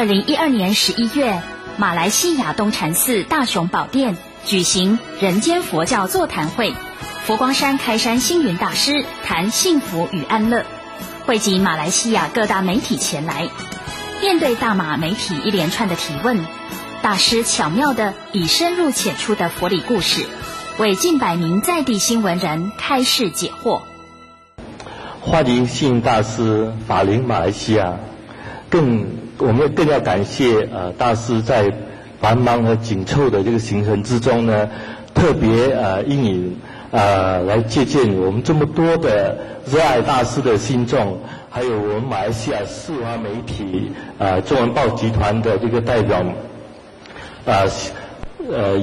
2012年11月，马来西亚东禅寺大雄宝殿举行人间佛教座谈会，佛光山开山星云大师谈幸福与安乐，汇集马来西亚各大媒体前来。面对大马媒体一连串的提问，大师巧妙地以深入浅出的佛理故事，为近百名在地新闻人开示解惑。欢迎星云大师法临马来西亚，我们更要感谢大师在繁忙和紧凑的这个行程之中呢，特别应允来接见我们这么多的热爱大师的信众，还有我们马来西亚四华媒体中文报集团的这个代表，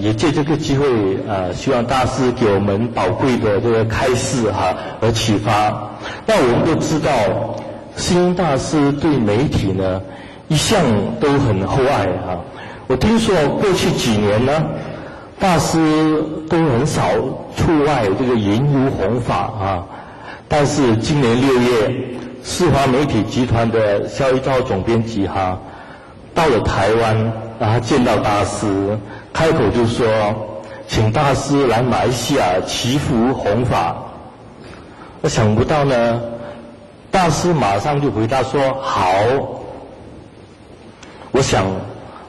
也借这个机会希望大师给我们宝贵的这个开示和启发。那我们都知道，星云大师对媒体呢一向都很厚爱我听说过去几年呢，大师都很少出外这个研究弘法但是今年6月，四华媒体集团的萧一昭总编辑到了台湾，然后见到大师，开口就说请大师来马来西亚祈福弘法。我想不到呢，大师马上就回答说好。我想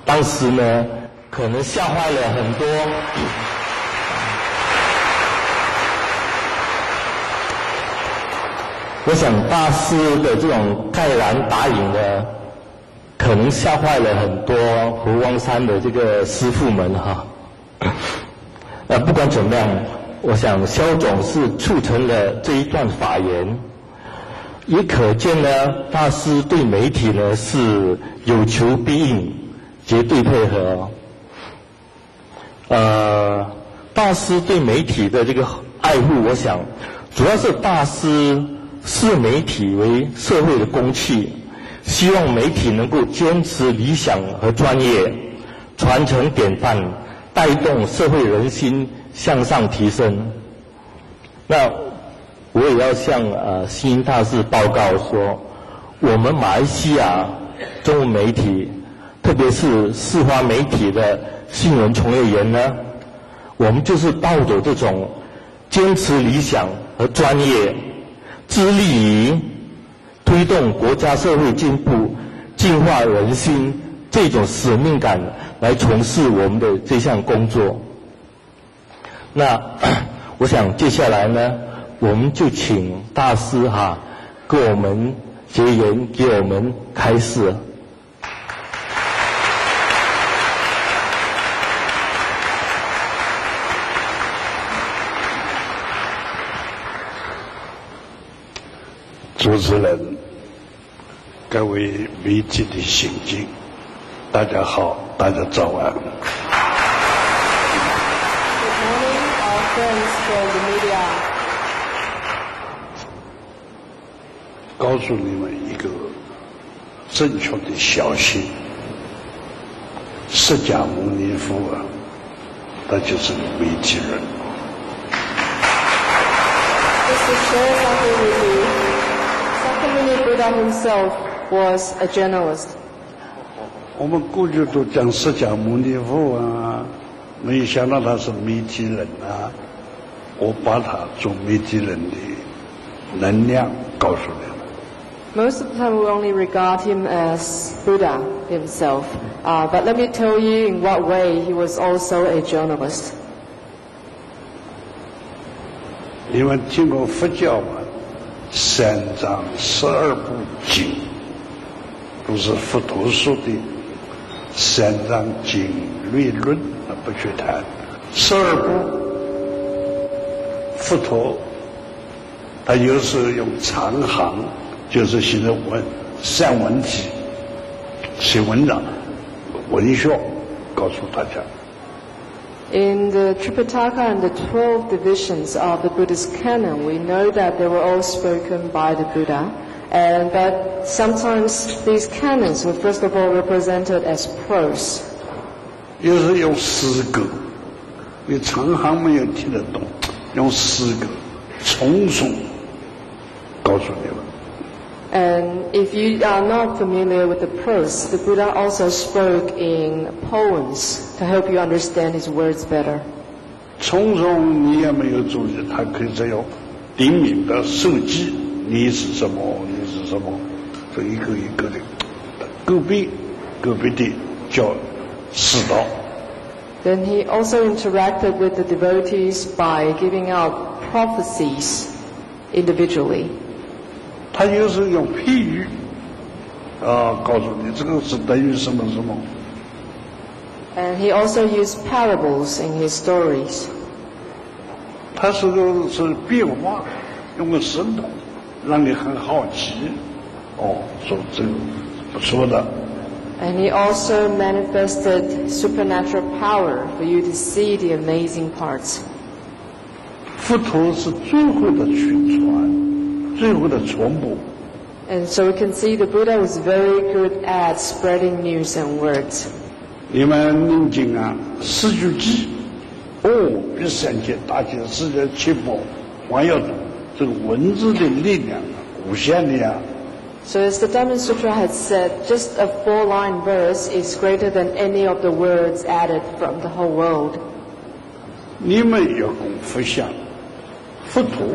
当时呢可能吓坏了很多我想大师的这种盖然答应呢，可能吓坏了很多佛光山的这个师父们不管怎么样，我想萧总是促成了这一段法言，也可见呢大师对媒体呢是有求必应，绝对配合。大师对媒体的这个爱护，我想主要是大师视媒体为社会的公器，希望媒体能够坚持理想和专业，传承典范，带动社会人心向上提升。那我也要向星云大师报告说，我们马来西亚中文媒体，特别是四华媒体的新闻从业员呢，我们就是抱着这种坚持理想和专业，致力于推动国家社会进步、净化人心这种使命感来从事我们的这项工作。那我想接下来呢，我们就请大师跟我们结缘，给我们开示。主持人，各位媒体的行经，大家好，大家早安。Good morning, our friends from the media. 告诉你们一个正确的消息，释迦牟尼佛他就是媒体人。Just to share something with you, Sakyamuni Buddha himself was a journalist. 我们过去都讲释迦牟尼佛没想到他是媒体人我把他做媒体人的能量告诉你们。Most of the time we only regard him as Buddha himself, but let me tell you in what way he was also a journalist. 你们听过佛教吗？3章12部经都是佛陀说的3章经略论不去谈。12部佛陀他有时用长行，就是写的散文体，写文章文学告诉大家。In the Tripitaka and the 12 divisions of the Buddhist canon, we know that they were all spoken by the Buddha, but sometimes these canons were first of all represented as prose. 有时用诗歌，你长行没有听得懂，用诗歌匆匆告诉你们。And if you are not familiar with the prose, the Buddha also spoke in poems to help you understand his words better. 从中你也没有注意，他可以这样定名的设计，你是什么，你是什么，这一个一个的，个别的叫世道。Then he also interacted with the devotees by giving out prophecies individually. 他有时候用譬喻，告诉你这个是等于什么什么。And he also used parables in his stories. 他是变化，用个生动，让你很好奇。说这个不错的。And he also manifested supernatural power for you to see the amazing parts. 佛陀是最后的宣传，最后的传播。And so we can see the Buddha was very good at spreading news and words. 你们念经啊，四句偈，比三界大千世界七宝还要多。这个文字的力量啊，无限的呀。So as the Dhamma Sutra had said, just a 4-line verse is greater than any of the words added from the whole world. 你们要供佛像，佛陀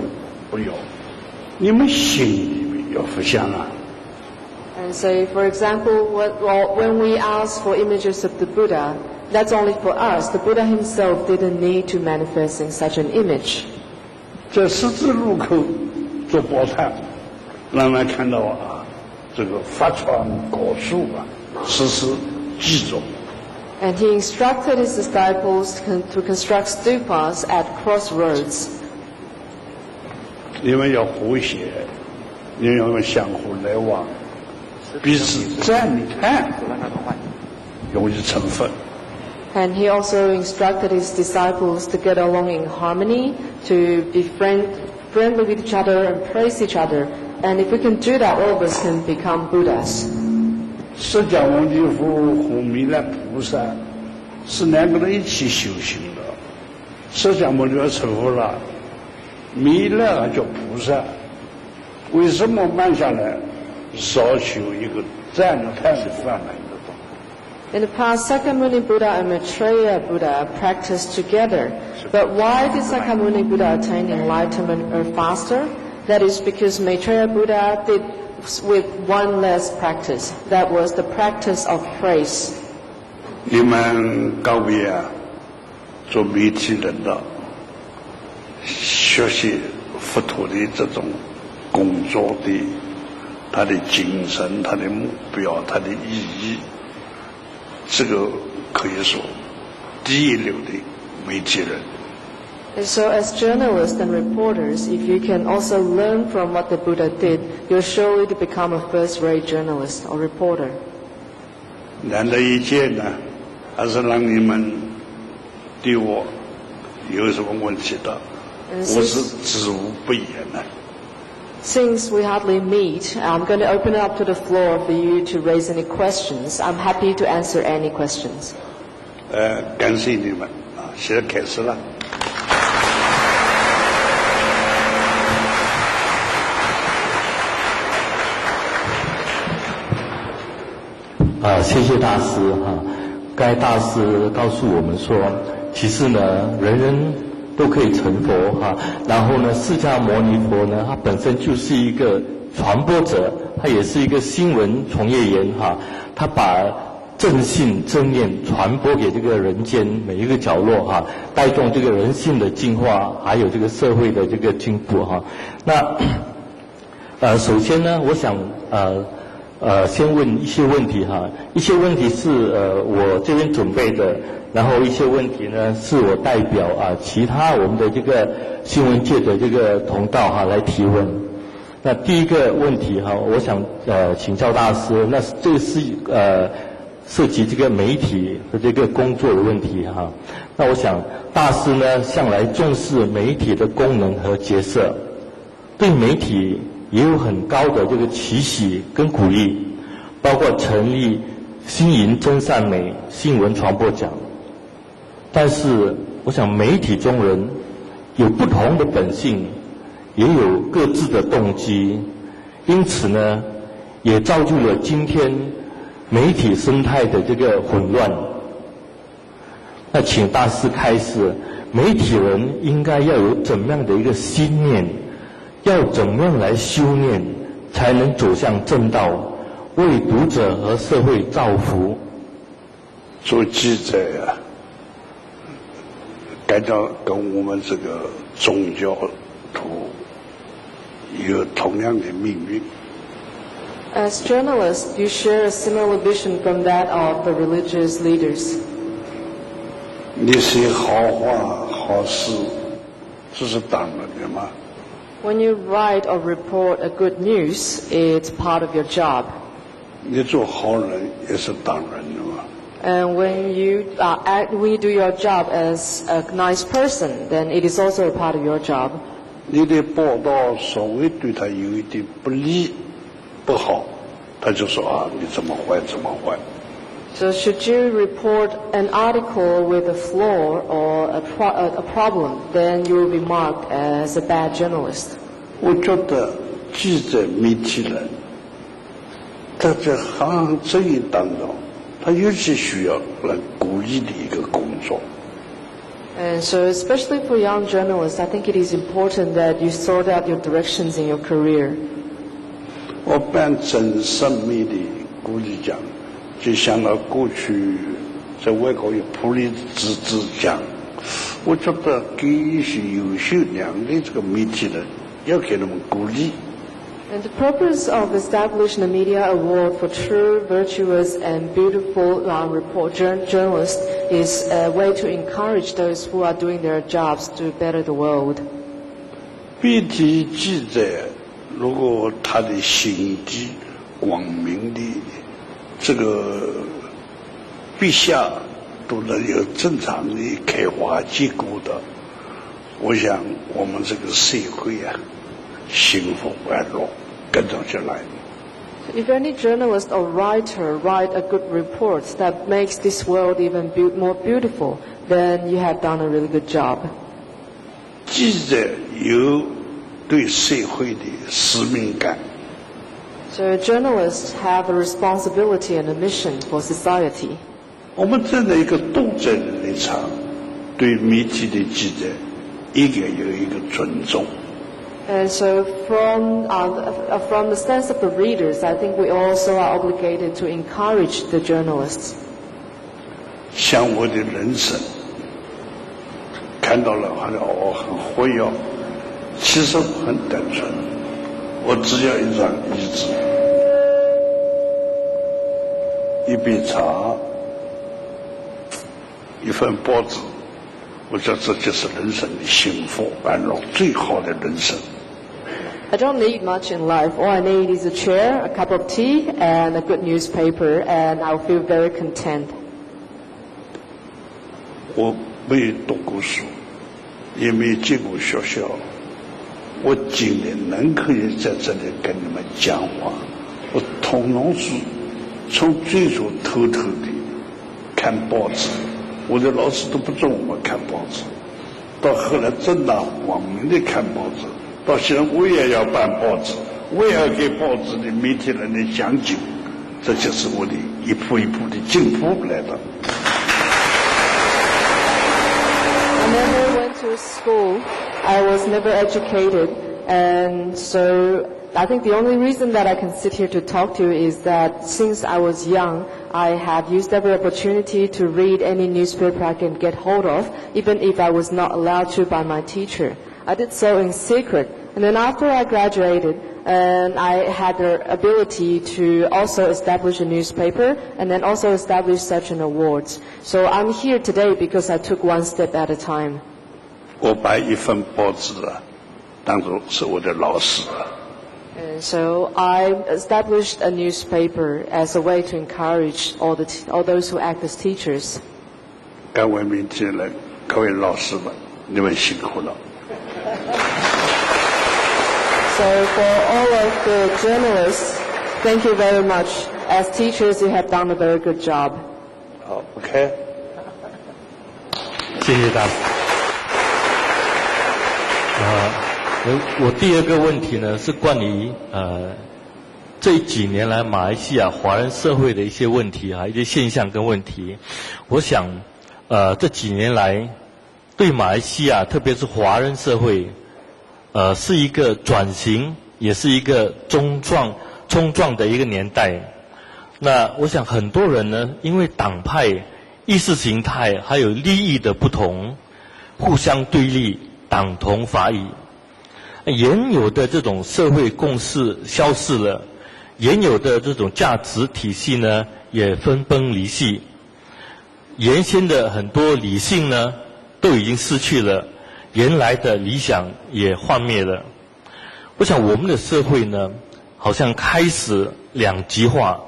不要，你们心里面要佛像啊。And say, for example, when we ask for images of the Buddha, that's only for us. The Buddha himself didn't need to manifest in such an image. 在十字路口做报忏，让人看到这个发传果树实施记中。And he instructed his disciples to construct stupas at crossroads. 你们要和谐，你们要相互来往。彼此赞叹，容易成佛。And he also instructed his disciples to get along in harmony, to be friendly with each other and praise each other. And if we can do that, all of us can become Buddhas. 释迦牟尼佛和弥勒菩萨是两个人一起修行的。释迦牟尼佛成佛了，弥勒叫菩萨。为什么慢下来？少求一个赞叹的范围的东西。In the past, Sakyamuni Buddha and Maitreya Buddha practiced together. But why did Sakyamuni Buddha attain enlightenment faster? That is because Maitreya Buddha did with one less practice. That was the practice of praise. 你们各位做媒体人的，学习佛陀的这种工作的。他的精神，他的目标，他的意义，这个可以说第一流的媒体人。And so as journalists and reporters, if you can also learn from what the Buddha did, you're surely to become a first-rate journalist or reporter. 难得一见呢，还是让你们对我有什么问题的，我是知无不言的。Since we hardly meet, I'm going to open it up to the floor for you to raise any questions. I'm happy to answer any questions. 感谢你们现在开始了。谢谢大师该大师告诉我们说，其实呢，人人都可以成佛然后呢，释迦牟尼佛呢，他本身就是一个传播者，他也是一个新闻从业员他把正信正念传播给这个人间每一个角落带动这个人性的进化，还有这个社会的这个进步那首先呢，我想先问一些问题一些问题是我这边准备的。然后一些问题呢，是我代表其他我们的这个新闻界的这个同道来提问。那第一个问题我想请教大师，那这个是涉及这个媒体的这个工作的问题那我想大师呢向来重视媒体的功能和角色，对媒体也有很高的这个期许跟鼓励，包括成立星云真善美新闻传播奖。但是我想媒体中人有不同的本性，也有各自的动机，因此呢，也造就了今天媒体生态的这个混乱。那请大师开示，媒体人应该要有怎么样的一个心念，要怎么样来修炼，才能走向正道，为读者和社会造福。做记者啊，感到跟我们这个宗教徒有同样的命运。As journalists, you share a similar vision from that of the religious leaders. 你写好话好事，这是当然的吗？ When you write or report a good news, it's part of your job. 你做好人也是当然的嘛。 And when you do your job as a nice person, then it is also a part of your job. 你的报道稍微对他有一点不利、不好，他就说啊，你怎么坏怎么坏。 So should you report an article with a flaw or a problem, then you will be marked as a bad journalist. 我觉得记者、媒体人在这行这一当中，他尤其需要来鼓励的一个工作。 And so especially for young journalists, I think it is important that you sort out your directions in your career. 我办真善美的鼓励奖，就想到过去在外国有普利兹奖，我觉得给一些优秀良的这个媒体人，要给他们鼓励。 And the purpose of establishing a media award for true, virtuous, and beautiful journalists is a way to encourage those who are doing their jobs to better the world. 媒体记者如果他的心地光明的这个陛下都能有正常的开花结果的，我想我们这个社会啊，幸福安乐跟着就来。 If any journalist or writer write a good report that makes this world even more beautiful, then you have done a really good job. 记者有对社会的使命感。 So journalists have a responsibility and a mission for society. 我们站在一个读者的立场，对媒体的记者应该有一个尊重。 And so from the stance of the readers, I think we also are obligated to encourage the journalists. 像我的人生，看到了好像我很活跃，其实很单纯，我只要一张椅子，一杯茶，一份报纸，我觉得这就是人生的幸福安乐，最好的人生。 I don't need much in life. All I need is a chair, a cup of tea, and a good newspaper, and I'll feel very content. 我没有读过书，也没有进过学校，我今天能可以在这里跟你们讲话，我通通是从最初偷偷的看报纸，我的老师都不准我看报纸，到后来正大光明的看报纸。 到现在我也要办报纸，我也要给报纸的媒体人的讲解，这就是我的一步一步的进步来的。I never went to school. I was never educated, and so I think the only reason that I can sit here to talk to you is that since I was young, I have used every opportunity to read any newspaper I can get hold of, even if I was not allowed to by my teacher. I did so in secret. And then after I graduated, and I had the ability to also establish a newspaper and then also establish such an awards. So I'm here today because I took one step at a time. 我把一份报纸啊，当作是我的老师。 And so I established a newspaper as a way to encourage all those who act as teachers. 各位媒体人，各位老师们，你们辛苦了。 So for all of the journalists, thank you very much. As teachers, you have done a very good job. 好 ，OK。谢谢大师。我第二个问题呢是关于这几年来马来西亚华人社会的一些问题一些现象跟问题，我想这几年来对马来西亚特别是华人社会是一个转型，也是一个冲撞的一个年代。那我想很多人呢，因为党派、意识形态还有利益的不同，互相对立，党同伐异，原有的这种社会共识消失了，原有的这种价值体系呢也分崩离析，原先的很多理性呢都已经失去了，原来的理想也幻灭了。我想我们的社会呢好像开始两极化，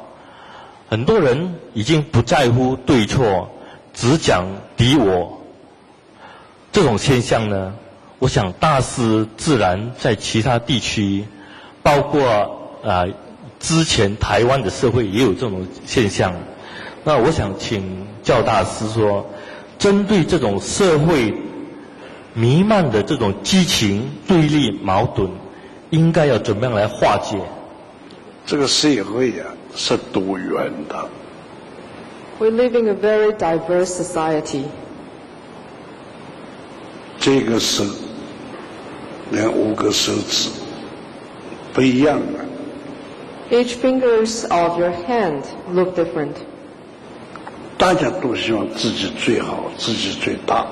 很多人已经不在乎对错，只讲敌我。这种现象呢，我想大师自然在其他地区，包括之前台湾的社会也有这种现象。那我想请教大师说，针对这种社会弥漫的这种激情、对立、矛盾，应该要怎么样来化解？这个社会是多元的。We live in a very diverse society. 这个手连5个手指不一样的。Each fingers of your hand look different. 大家都希望自己最好，自己最大。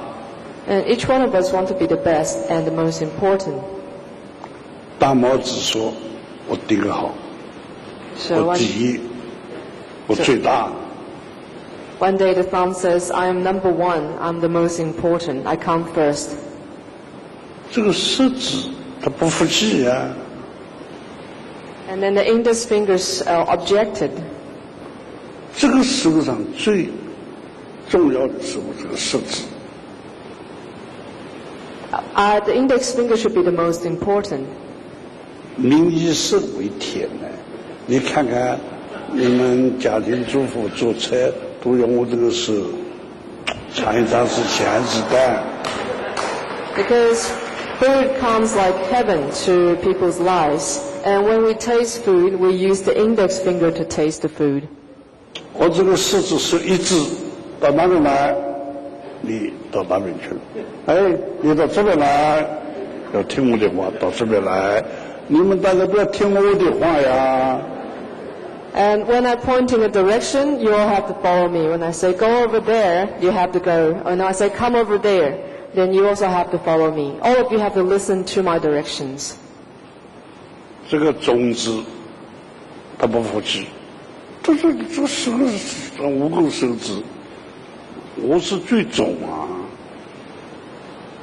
And each one of us want to be the best and the most important. 大拇指说：“我第一个好，我第一，我最大。” One day the thumb says, "I am number one. I'm the most important. I come first." 这个食指他不服气呀。And then the index fingers objected. 这个手上最重要的是我这个食指。The index finger should be the most important. 民以食为天呢，你看看你们家庭主妇做菜都用我这个手，尝一尝是咸是淡。Because food comes like heaven to people's lives, and when we taste food, we use the index finger to taste the food. 我这个食指是一直到那边来，你到那边去了。哎，你到这边来，要听我的话，到这边来。你们大家不要听我的话呀。And when I point in a direction, you all have to follow me. When I say go over there, you have to go. When I say come over there, then you also have to follow me. All of you have to listen to my directions. 这个种子，他不服气。这5个手指，我是最重啊！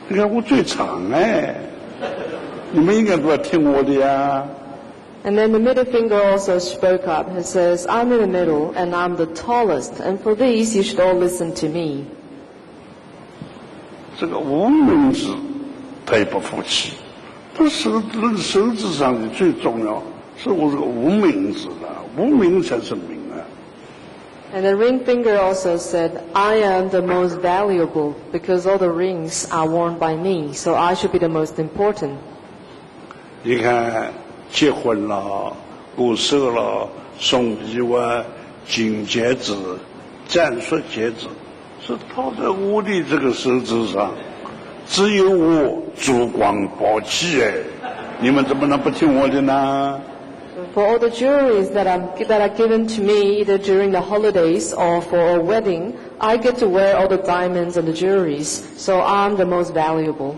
你看我最长哎，你们应该都要听我的呀。And then the middle finger also spoke up. He says, "I'm in the middle, and I'm the tallest, and for these you should all listen to me." 这个无名指，他也不服气。这手指上的最重要是我这个无名指的，无名才是名啊。And the ring finger also said, "I am the most valuable because all the rings are worn by me, so I should be the most important." 你看，结婚了、过寿了、送礼物、金戒指、战术戒指，是套在我的这个手指上。只有我珠光宝气哎，你们怎么能不听我的呢？ For all the jewelries that are given to me either during the holidays or for a wedding, I get to wear all the diamonds and the jewelries, so I'm the most valuable.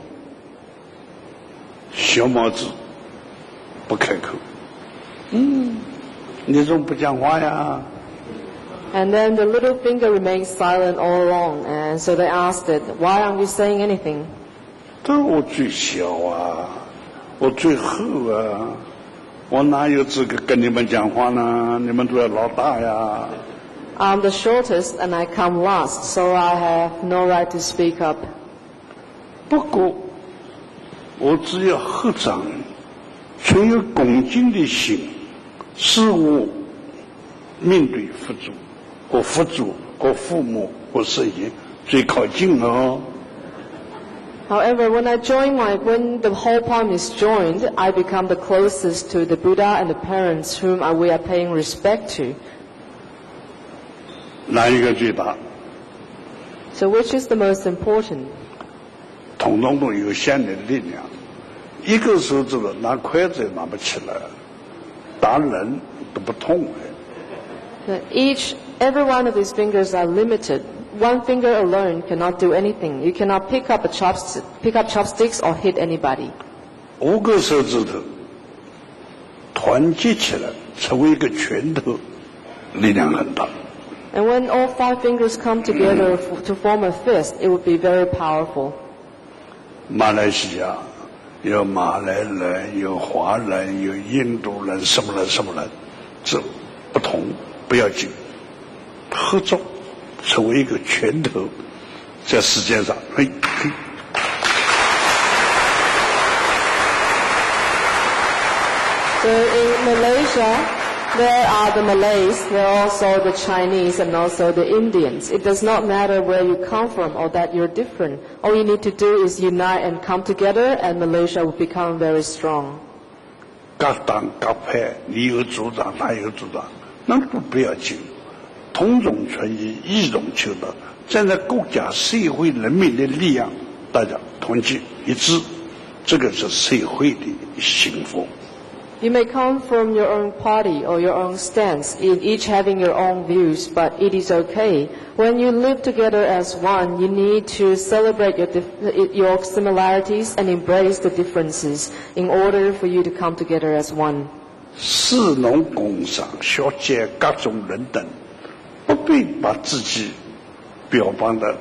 小拇指不开口，你怎么不讲话呀？ And then the little finger remained silent all along, and so they asked it, "Why aren't we saying anything?" 这我最小啊，我最厚啊，我哪有资格跟你们讲话呢？你们都要老大呀。 I'm the shortest and I come last, so I have no right to speak up. 不过，我只要合掌，存有恭敬的心，是我面对佛祖。和佛祖、和父母、和圣贤最靠近哦。However, when the whole palm is joined, I become the closest to the Buddha and the parents whom we are paying respect to. 哪一个最大？ So which is the most important? 统统都有相应的力量。一个手指头拿筷子也拿不起来，打人都不痛哎。Every one of these fingers are limited. One finger alone cannot do anything. You cannot pick up chopsticks or hit anybody. 5个手指头团结起来，成为一个拳头，力量很大。And when all 5 fingers come together to form a fist, it would be very powerful. 马来西亚有马来人，有华人，有印度人，什么人，这不同不要紧，合作成为一个拳头，在世界上，嘿。So in Malaysia, there are the Malays, there are also the Chinese and also the Indians. It does not matter where you come from or that you're different. All you need to do is unite and come together and Malaysia will become very strong. 各党各派，你有主张，他有主张，那都不要紧，同种存异，异种求得，站在国家、社会、人民的力量，大家团结一致，这个是社会的幸福。You may come from your own party or your own stance, each having your own views, but it is okay. When you live together as one, you need to celebrate your similarities and embrace the differences in order for you to come together as one. 士农工商学界各种人等，不必把自己标榜的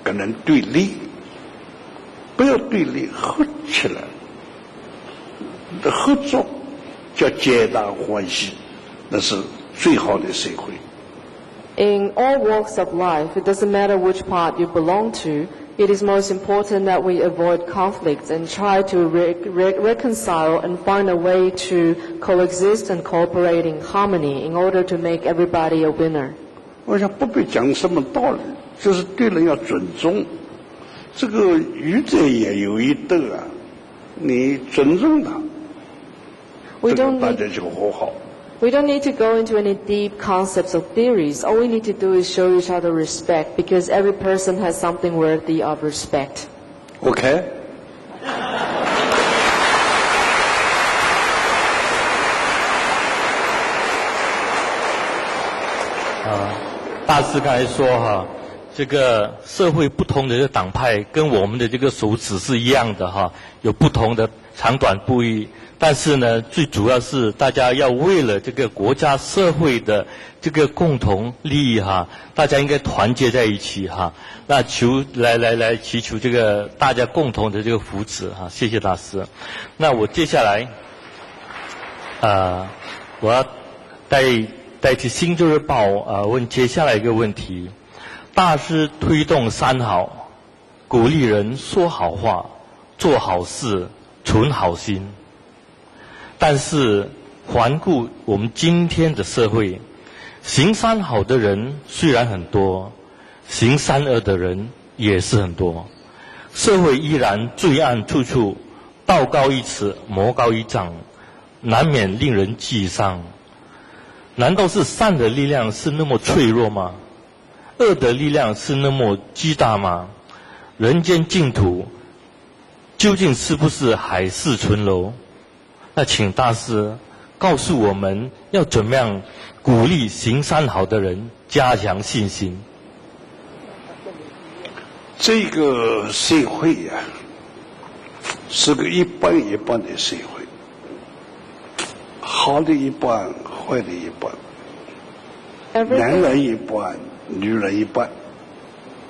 跟人对立，不要对立，合起来。合作叫皆大欢喜，那是最好的社会。In all walks of life, it doesn't matter which part you belong to, it is most important that we avoid conflicts and try to reconcile and find a way to coexist and cooperate in harmony in order to make everybody a winner. 我想不必讲什么道理，就是对人要尊重。这个愚者也有一德啊，你尊重他。We don't need to go into any deep concepts or theories. All we need to do is show each other respect because every person has something worthy of respect. Okay? 大师刚才说哈，这个社会不同的这个党派跟我们的这个手指是一样的哈，有不同的长短不一。但是呢，最主要是大家要为了这个国家社会的这个共同利益哈，大家应该团结在一起哈。那来祈求这个大家共同的这个福祉哈。谢谢大师。那我接下来，我要代替《星洲日报》问接下来一个问题：大师推动三好，鼓励人说好话、做好事、存好心。但是环顾我们今天的社会，行三好的人虽然很多，行三恶的人也是很多，社会依然罪案处处，道高一尺，魔高一丈，难免令人忌丧。难道是善的力量是那么脆弱吗？恶的力量是那么巨大吗？人间净土究竟是不是海市蜃楼？那请大师告诉我们要怎么样鼓励行三好的人加强信心。这个社会呀，是个一半一半的社会，好的一半，坏的一半，男人一半，女人一半。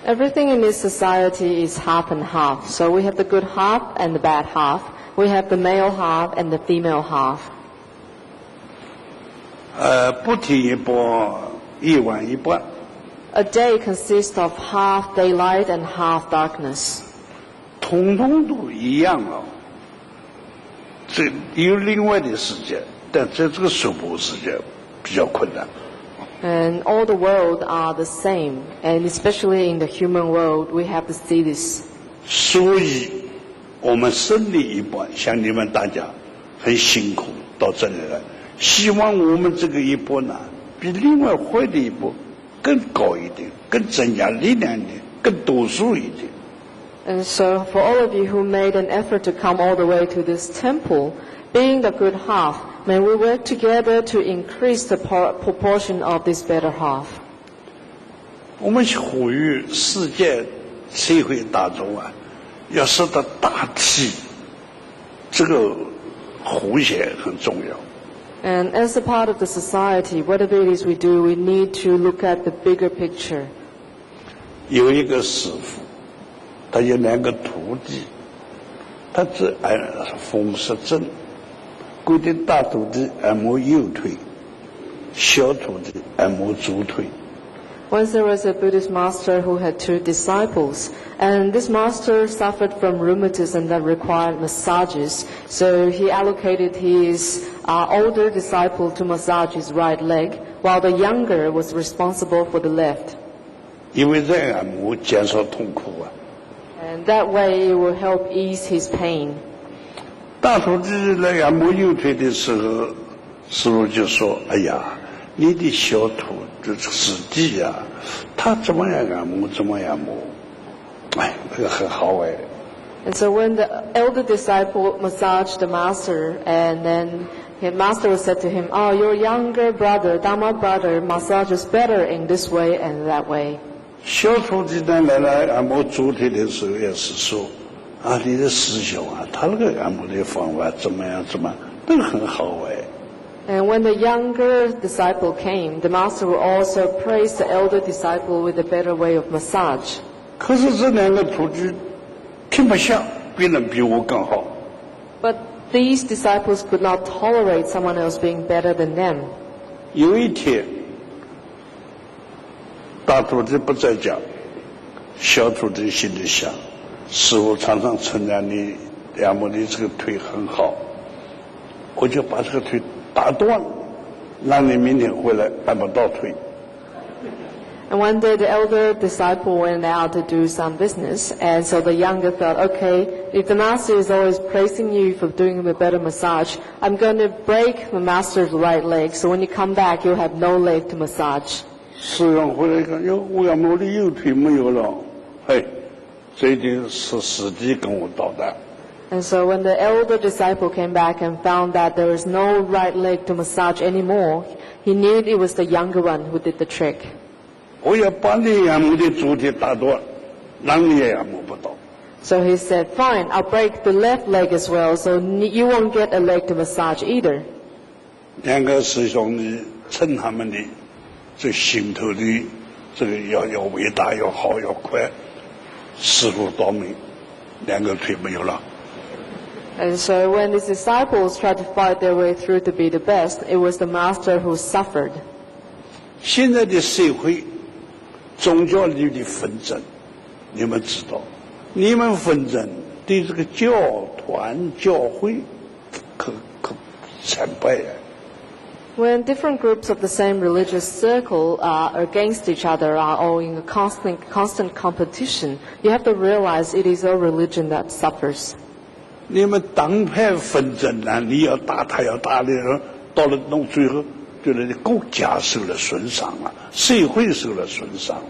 Everything in this society is half and half. So we have the good half and the bad half. We have the male half and the female half. 不停一半，一晚一半。A day consists of half daylight and half darkness. 统统都一样了。这有另外的世界，但在这个娑婆世界比较困难。And all the world are the same, and especially in the human world, we have to see this. 所以我们胜利一波，像你们大家很辛苦到这里来，希望我们这个一波呢，比另外会的一波更高一点，更增加力量一点，更多数一点。And so for all of you who made an effort to come all the way to this temple, being the good half, may we work together to increase the proportion of this better half. 我们呼吁世界社会大众啊，要使得大体这个和谐很重要。And as a part of the society, whatever it is we do, we need to look at the bigger picture. 有一个师傅，他有2个徒弟，他只按风湿症，规定大徒弟按摩右腿，小徒弟按摩左腿。Once there was a Buddhist master who had 2 disciples, and this master suffered from rheumatism that required massages, so he allocated his older disciple to massage his right leg, while the younger was responsible for the left. 因为这按摩减少痛苦啊。And that way it will help ease his pain. 大徒弟来按摩右腿的时候，师父就说：“哎呀，你的小徒师弟呀，他怎么样按摩怎么样摩，哎，那个很好哎。” And so when the elder disciple massaged the master, and then the master said to him, "Oh, your younger brother, Dharma brother, massages better in this way and that way." 小徒弟呢来按摩左腿的时候，也是说：“啊，你的师兄啊，他那个按摩的方法怎么样怎么样，那个很好哎。” And when the younger disciple came, the master would also praise the elder disciple with a better way of massage. 可是这2个徒弟听不下，别人比我更好。But these disciples could not tolerate someone else being better than them. 有一天，大徒弟不在家，小徒弟心里想：师父常常称赞你按摩的这个腿很好，我就把这个腿打断，让你明天回来按不到腿。And one day the elder disciple went out to do some business, and so the younger thought, okay, if the master is always praising you for doing him a better massage, I'm going to break the master's right leg, so when you come back, you'll have no leg to massage. 师兄回来看，哟，我按摩的右腿没有了，嘿，这一定是师弟跟我捣蛋。And so when the elder disciple came back and found that there was no right leg to massage anymore, he knew it was the younger one who did the trick. 我要把你按摩的左腿打断，让你也按摩不到。 So he said, fine, I'll break the left leg as well, so you won't get a leg to massage either. 2个师兄弟趁他们的这心头的这个要伟大要好要快，师傅倒霉，2个腿没有了。 And so when his disciples tried to fight their way through to be the best, it was the master who suffered. 现在的社会宗教里的纷争，你们知道，你们纷争对这个教团教会可惨败啊！ When different groups of the same religious circle are against each other, are all in a constant competition, you have to realize it is a religion that suffers. 你们党派纷争啊，你要打他要打的，到了弄最后，对了，国家受了损伤了，社会受了损伤了。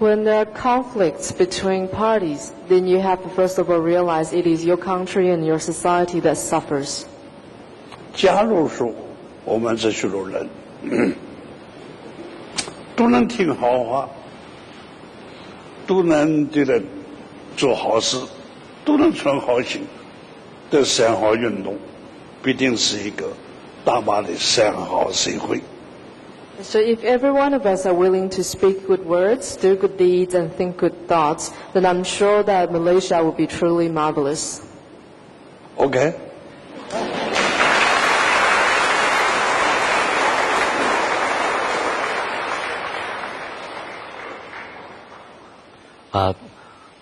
When there are conflicts between parties, then you have to first of all realize it is your country and your society that suffers. 假如说我们这许多人都能听好话，都能对了做好事，都能存好心。 的善好运动，必定是一个大马的善好社会。 So if every one of us are willing to speak good words, do good deeds, and think good thoughts, then I'm sure that Malaysia will be truly marvelous. OK。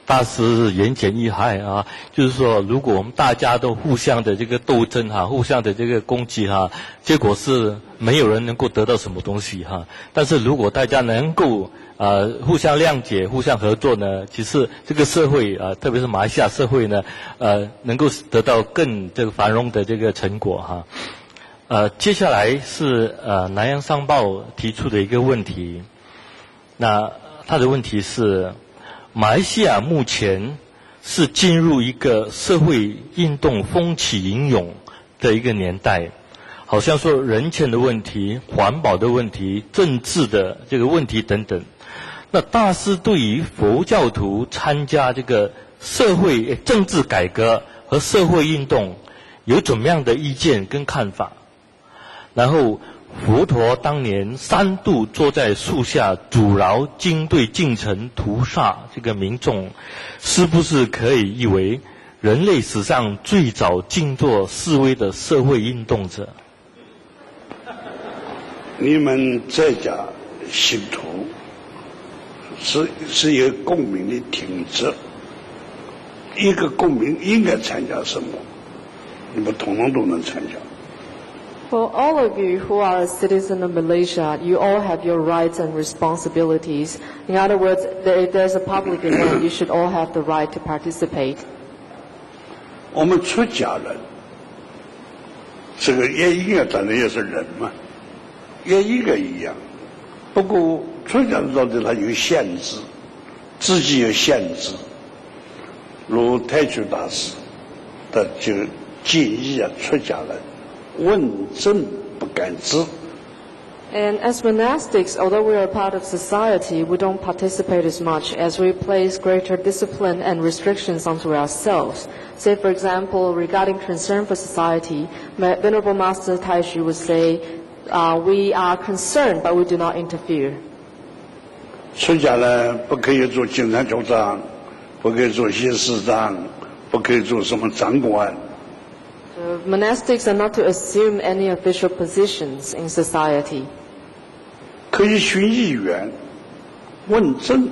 大师言简意赅啊，就是说，如果我们大家都互相的这个斗争哈，互相的这个攻击哈，结果是没有人能够得到什么东西哈。但是如果大家能够互相谅解、互相合作呢，其实这个社会特别是马来西亚社会呢，能够得到更这个繁荣的这个成果哈。接下来是南洋商报提出的一个问题，那他的问题是，马来西亚目前是进入一个社会运动风起云涌的一个年代，好像说人权的问题、环保的问题、政治的这个问题等等。那大师对于佛教徒参加这个社会政治改革和社会运动有怎么样的意见跟看法？然后佛陀当年3度坐在树下阻挠军队进城屠杀这个民众，是不是可以译为人类史上最早静坐示威的社会运动者？你们这家信徒是一个公民的挺直，一个公民应该参加什么，你们统统都能参加。For all of you who are a citizen of Malaysia, you all have your rights and responsibilities. In other words, if there's a public event, you should all have the right to participate. 我们出家人，这个也应该当然也是人嘛，也应该一样。不过出家人中的它有限制，自己有限制。如太虚大师的就建议出家人。问政不敢知。And as monastics, although we are a part of society, we don't participate as much as we place greater discipline and restrictions onto ourselves. Say, for example, regarding concern for society, Venerable Master Taishu would say, we are concerned, but we do not interfere. 出家人不可以做警察局长，不可以做县市长，不可以做什么长官。Monastics are not to assume any official positions in society. 可以选议员，问政，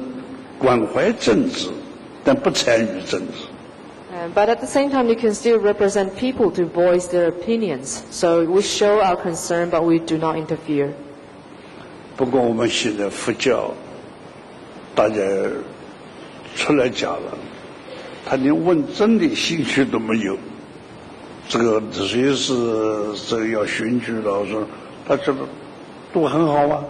关怀政治，但不参与政治。But at the same time, you can still represent people to voice their opinions. So we show our concern, but we do not interfere. 不过我们现在佛教，大家出来讲了，他连问政的兴趣都没有。这个谁是这个要选举了？我说他这个都很好啊，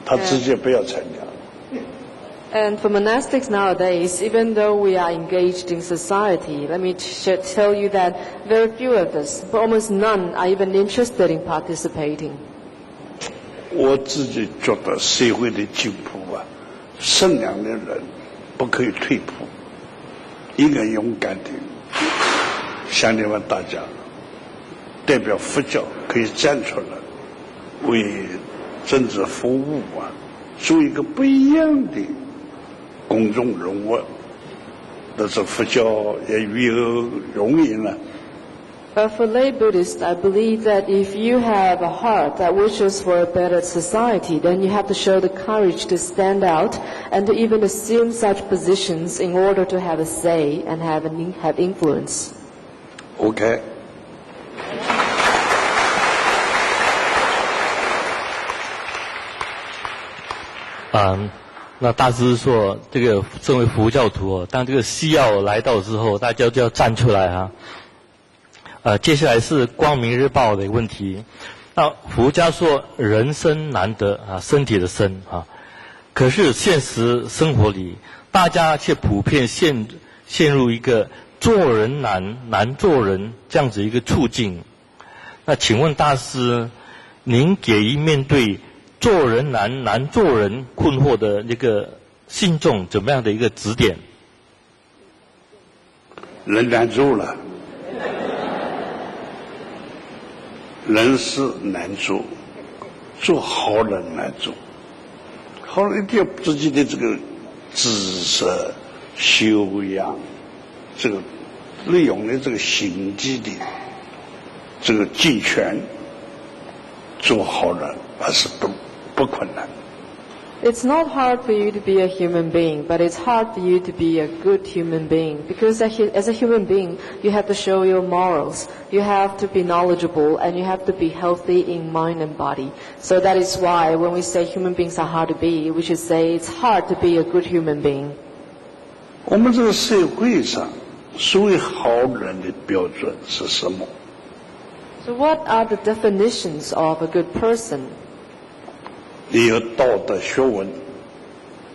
他直接不要参加。And for monastics nowadays, even though we are engaged in society, let me tell you that very few of us, but almost none, are even interested in participating. 我自己觉得社会的进步啊，善良的人不可以退步，应该勇敢的。向你们大家代表佛教可以站出来，为政治服务啊，做一个不一样的公众人物，但是佛教也与有容易了。But for lay Buddhists, I believe that if you have a heart that wishes for a better society, then you have to show the courage to stand out and to even assume such positions in order to have a say and have influence. OK。那大师说，这个身为佛教徒当这个需要来到之后，大家就要站出来啊。接下来是光明日报的问题。那佛家说人生难得身体的生可是现实生活里，大家却普遍陷入一个做人难做人这样子一个处境。那请问大师，您给予面对做人难做人困惑的那个信众怎么样的一个指点？人难做了，人是难做，做好人难做。好人一定要自己的这个知识、修养，这个利用的这个心机的这个健全，做好人还是不困难。It's not hard for you to be a human being, but it's hard for you to be a good human being. Because as a human being, you have to show your morals. You have to be knowledgeable, and you have to be healthy in mind and body. So that is why when we say human beings are hard to be, we should say it's hard to be a good human being. 我们这个社会上，所谓好人的标准是什么？ So what are the definitions of a good person? 你有道德学问，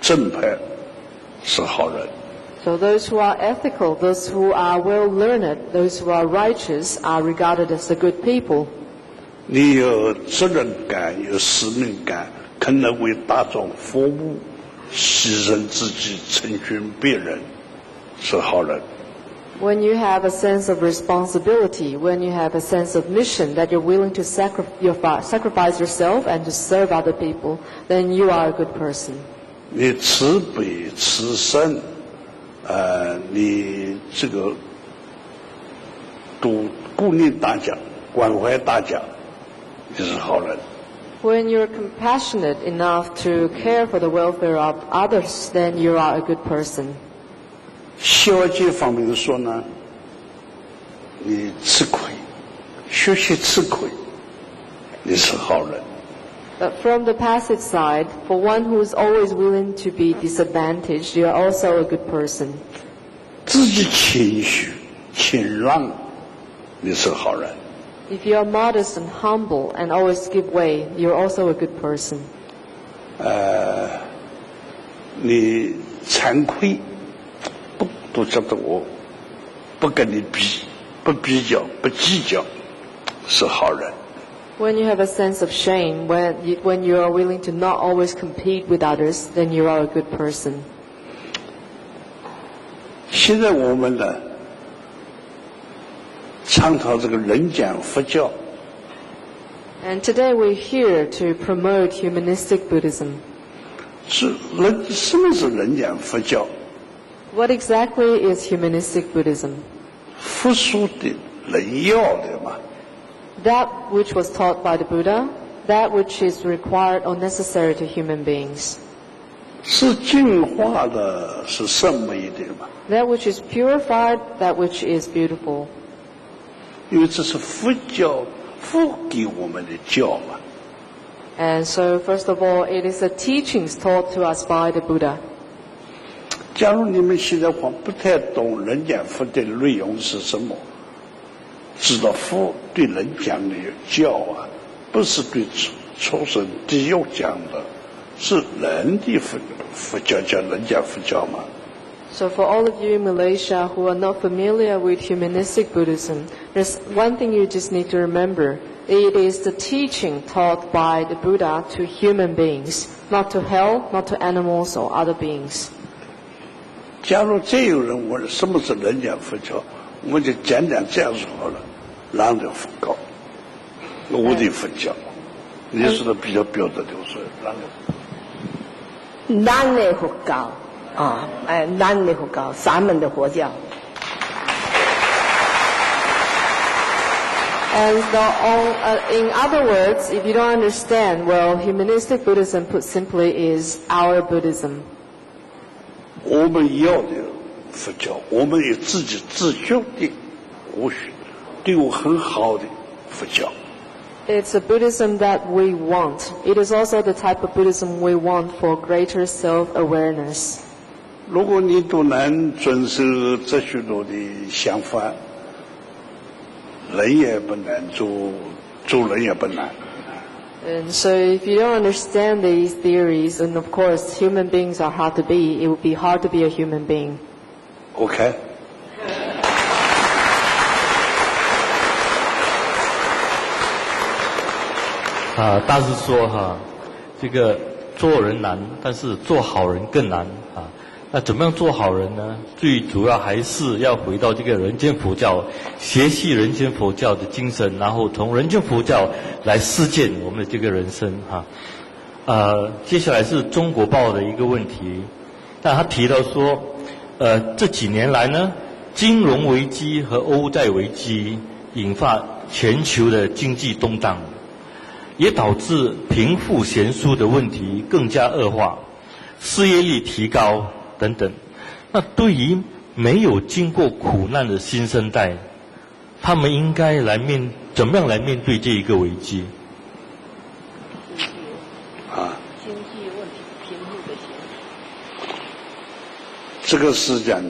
正派是好人。 So those who are ethical, those who are well-learned, those who are righteous are regarded as the good people. 你有责任感，有使命感，肯能为大众服务，牺牲自己，成全别人，是好人。 When you have a sense of responsibility, when you have a sense of mission, that you're willing to sacrifice yourself and to serve other people, then you are a good person. 你慈悲慈善，你这个都顾念大家，关怀大家，你是好人。 When you're compassionate enough to care for the welfare of others, then you are a good person. 消极方面说呢，你吃亏，学习吃亏，你是好人。 But from the passive side, for one who is always willing to be disadvantaged, you are also a good person. 自己谦虚、谦让，你是好人。 If you are modest and humble and always give way, you're also a good person. 你惭愧，都觉得我不跟你比，不比较，不计较，是好人。 When you have a sense of shame, when you are willing to not always compete with others, then you are a good person. 现在我们呢，倡导这个人讲佛教， And today we're here to promote humanistic Buddhism. 什么是人讲佛教？ What exactly is humanistic Buddhism? 佛说的人要的嘛。 That which was taught by the Buddha, that which is required or necessary to human beings. 是净化的，是圣美的嘛。 That which is purified, that which is beautiful. 因为这是佛教佛给我们的教嘛。 And so, first of all, it is the teachings taught to us by the Buddha. 假如你们现在不太懂人讲佛的内容是什么，知道佛对人讲的教啊，不是对畜生地狱讲的，是人的佛教叫人讲佛教嘛。 So for all of you in Malaysia who are not familiar with humanistic Buddhism, there's one thing you just need to remember. It is the teaching taught by the Buddha to human beings, not to hell, not to animals or other beings. 假如再有人问什么是人讲佛教，我们就讲讲这样说好了，让人佛教，我的佛教，你说的比较标准的，我说让人。咱的佛教啊，咱的佛教，咱们的佛教。 And in other words, if you don't understand, well, humanistic Buddhism, put simply, is our Buddhism. 我们要的佛教，我们有自己自觉的，对我很好的佛教。 It's a Buddhism that we want. It is also the type of Buddhism we want for greater self-awareness. 如果你都能遵守这许多的想法，人也不难做人也不难。 And so if you don't understand these theories, and of course human beings are hard to be, it would be hard to be a human being. OK。大师说这个做人难，但是做好人更难啊。那怎么样做好人呢？最主要还是要回到这个人间佛教，学习人间佛教的精神，然后从人间佛教来实践我们的这个人生接下来是中国报的一个问题，但他提到说，这几年来呢，金融危机和欧债危机引发全球的经济动荡。也导致贫富悬殊的问题更加恶化，失业率提高等等。那对于没有经过苦难的新生代，他们应该怎么样来面对这一个危机？经济问题、贫富的悬殊。这个世界上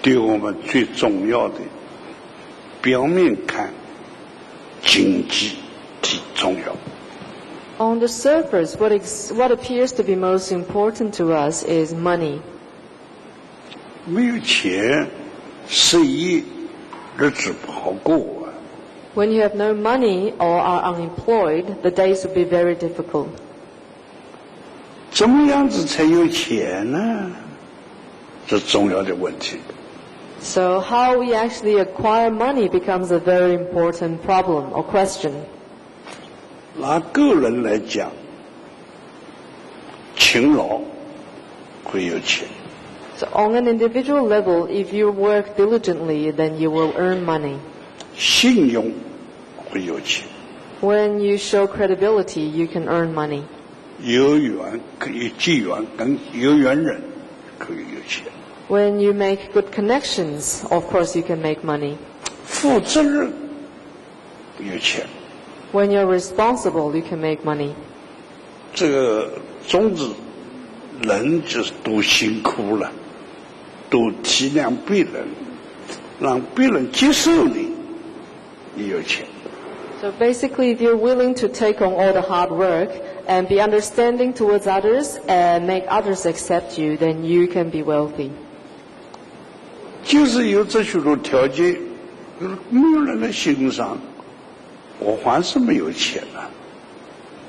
对我们最重要的，表面看经济挺重要。On the surface, what appears to be most important to us is money. 没有钱，失业，日子不好过啊。When you have no money or are unemployed, the days will be very difficult. 怎么样子才有钱呢？这重要的问题。So how we actually acquire money becomes a very important problem or question. 拿个人来讲，勤劳会有钱。So on an individual level, if you work diligently, then you will earn money. 信用会有钱。When you show credibility, you can earn money. 有缘可以结缘，跟有缘人可以有钱。When you make good connections, of course you can make money. 负责任有钱。When you're responsible, you can make money. 这个总之，人就是都辛苦了，都体谅别人，让别人接受你，你有钱。So basically, if you're willing to take on all the hard work and be understanding towards others and make others accept you, then you can be wealthy. 就是有这许多条件，没有人来欣赏，我还是没有钱啊。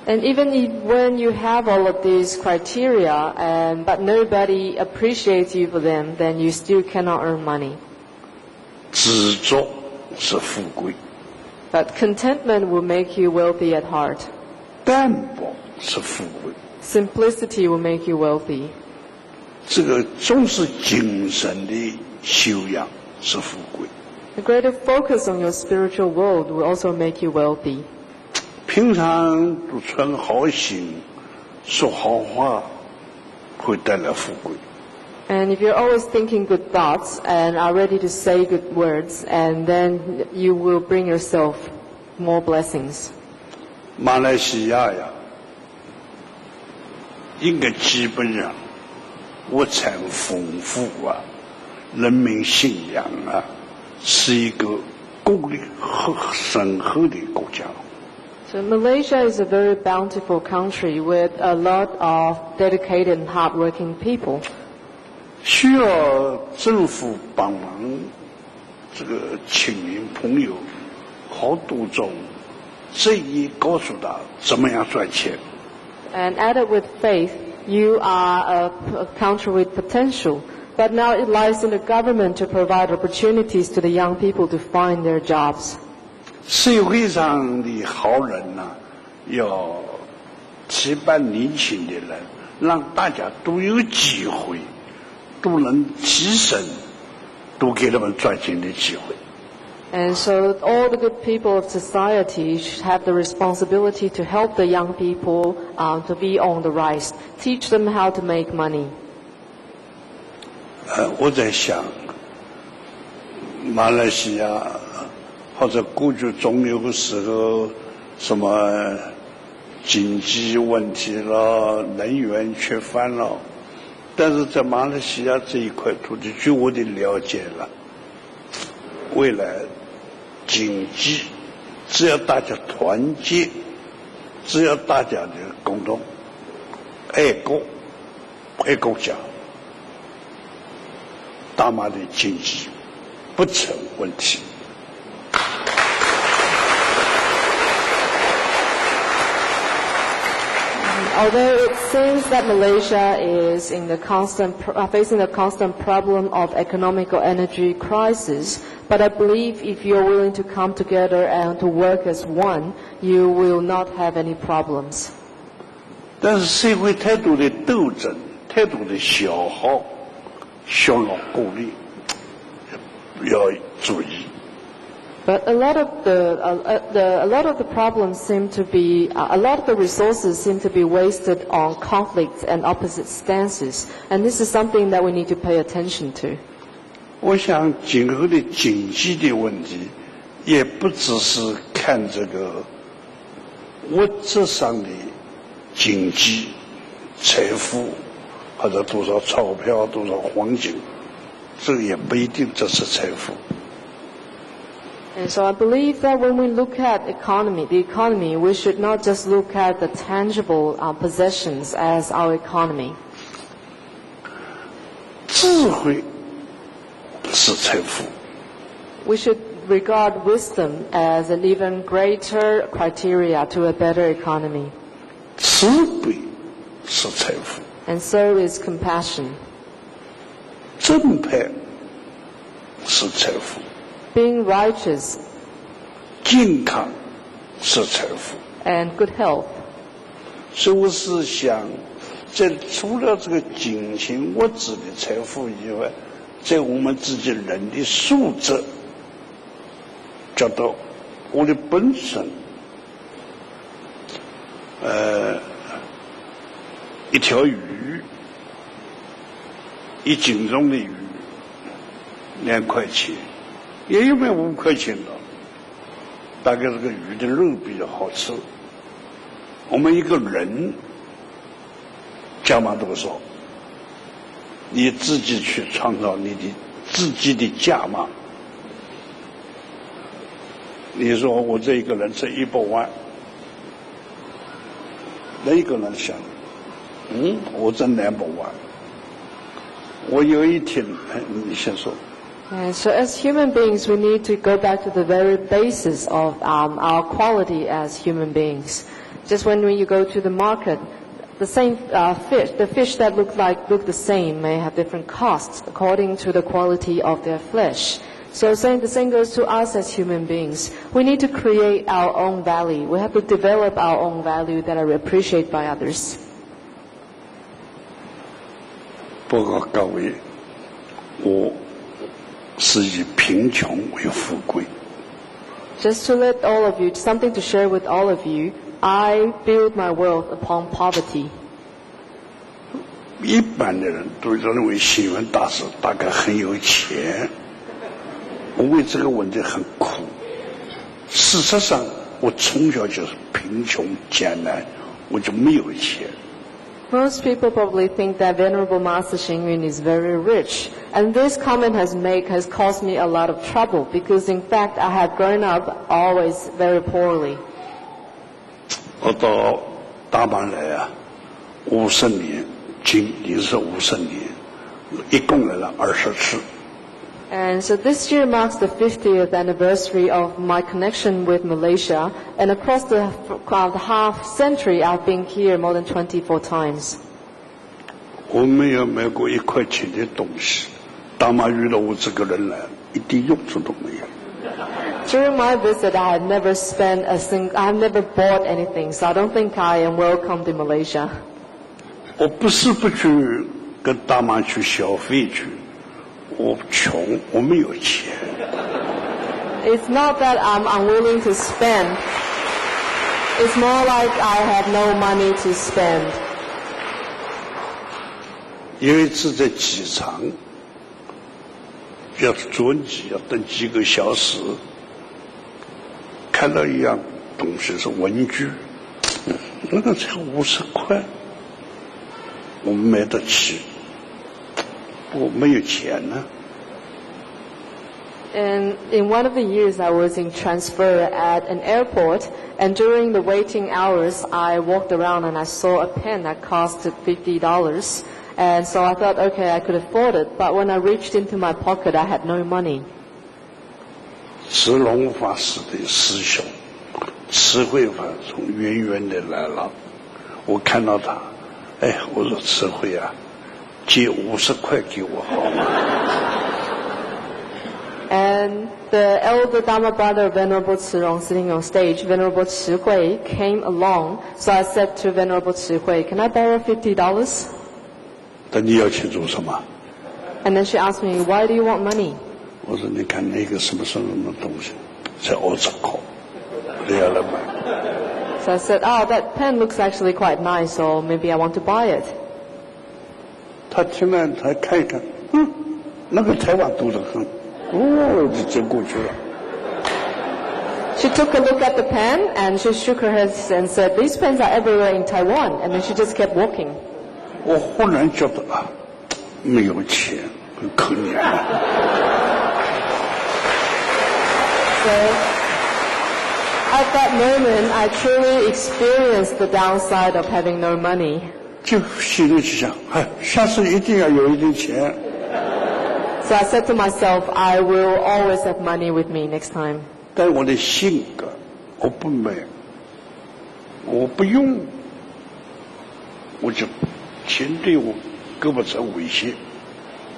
And even when you have all of these criteria, but nobody appreciates you for them, then you still cannot earn money. 知足是富贵。But contentment will make you wealthy at heart. 淡泊是富贵。Simplicity will make you wealthy. 这个重视精神的修养是富贵。The greater focus on your spiritual world will also make you wealthy. 平常都存好心，说好话，会带来富贵。And if you're always thinking good thoughts and are ready to say good words, and then you will bring yourself more blessings. 马来西亚呀，应该基本上物产丰富啊，人民信仰啊，是一个功力深厚的国家。So Malaysia is a very bountiful country with a lot of dedicated and hardworking people. 需要政府帮忙，这个亲人朋友好多种这一告诉他怎么样赚钱。And added with faith, you are a country with potential. But now it lies in the government to provide opportunities to the young people to find their jobs. 社会上的好人呢，要提拔年轻的人，让大家都有机会，都能提升，都给他们赚钱的机会。And so all the good people of society should have the responsibility to help the young people to be on the rise, teach them how to make money. 我在想，马来西亚或者过去总有时候什么经济问题了，能源缺乏了，但是在马来西亚这一块土地，据我的了解了，未来经济只要大家团结，只要大家的共同爱国爱国家，大马的经济不成问题。Although it seems that Malaysia is in the facing the constant problem of economic or energy crisis, but I believe if you're willing to come together and to work as one, you will not have any problems. 但是社会太多的斗争，太多的消耗，消耗国力，要注意。But a lot of the problems seem to be, a lot of the resources seem to be wasted on conflicts and opposite stances, and this is something that we need to pay attention to. 我想今后的经济的问题，也不只是看这个物质上的经济、财富，或者多少钞票、多少黄金，这个也不一定这是财富。And so I believe that when we look at the economy, we should not just look at the tangible possessions as our economy. 智慧是财富。 We should regard wisdom as an even greater criteria to a better economy. 慈悲是财富。 And so is compassion. 正派是财富。 Being righteous 健康是财富。 and good health. 所以我是想，在除了这个金钱物质的财富以外，在我们自己人的素质，觉得我的本身，一条鱼，1斤重的鱼，2块钱，也有卖5块钱的，大概这个鱼的肉比较好吃。我们一个人加码多少，你自己去创造你的自己的价码。你说我这一个人挣100万，那一个人想，我挣200万，我有一天，你先说。And so as human beings, we need to go back to the very basis of our quality as human beings. Just when you go to the market, the same the fish that look the same may have different costs according to the quality of their flesh. So the same goes to us as human beings. We need to create our own value. We have to develop our own value that are appreciated by others. 报告各位，我是以贫穷为富贵。 Just to let all of you, something to share with all of you, I build my wealth upon poverty. 一般的人都认为星云大师大概很有钱，我为这个问题很苦。事实上，我从小就是贫穷艰难，我就没有钱。 Most people probably think that Venerable Master Xing Yun is very rich, and this comment has caused me a lot of trouble because in fact I have grown up always very poorly. 我到大阪来啊，50年，今年是50年，一共来了20次。 And so this year marks the 50th anniversary of my connection with Malaysia, and across the half century I've been here more than 24 times. 我没有买过1块钱的东西，大马遇到我这个人来，一点用处都没有。 During my visit, I had never bought anything, so I don't think I am welcomed in Malaysia. 我不是不去跟大马去消费去。 我穷，我没有钱。 It's not that I'm unwilling to spend. It's more like I have no money to spend. 有一次在机场，要转机，要等几个小时，看到一样东西是文具，那个才50块，我买得起。 我没有钱呢。 And in one of the years, I was in transfer at an airport, and during the waiting hours, I walked around and I saw a pen that cost $50. And so I thought, okay, I could afford it. But when I reached into my pocket, I had no money. 慈龙法师的师兄，慈慧法从远远的来了，我看到他，我说慈慧啊。 借50块给我好吗？ And the elder Dharma brother of Venerable Tsurong sitting on stage, Venerable Chihui, came along. So I said to Venerable Chihui, can I borrow $50? 但你要钱做什么？ And then she asked me, why do you want money? 我说你看那个什么东西，才20块，你要来买。So I said, oh, that pen looks actually quite nice, so maybe I want to buy it. 他听了，他看一看，那个台湾读得很，就接过去了。She took a look at the pen and she shook her head and said, these pens are everywhere in Taiwan. And then she just kept walking. 我忽然觉得没有钱，很可怜啊。So at that moment, I truly experienced the downside of having no money. 就心里去想，下次一定要有一点钱。So I said to myself, I will always have money with me next time. 但我的性格，我不买，我不用，我就钱对我构不成威胁。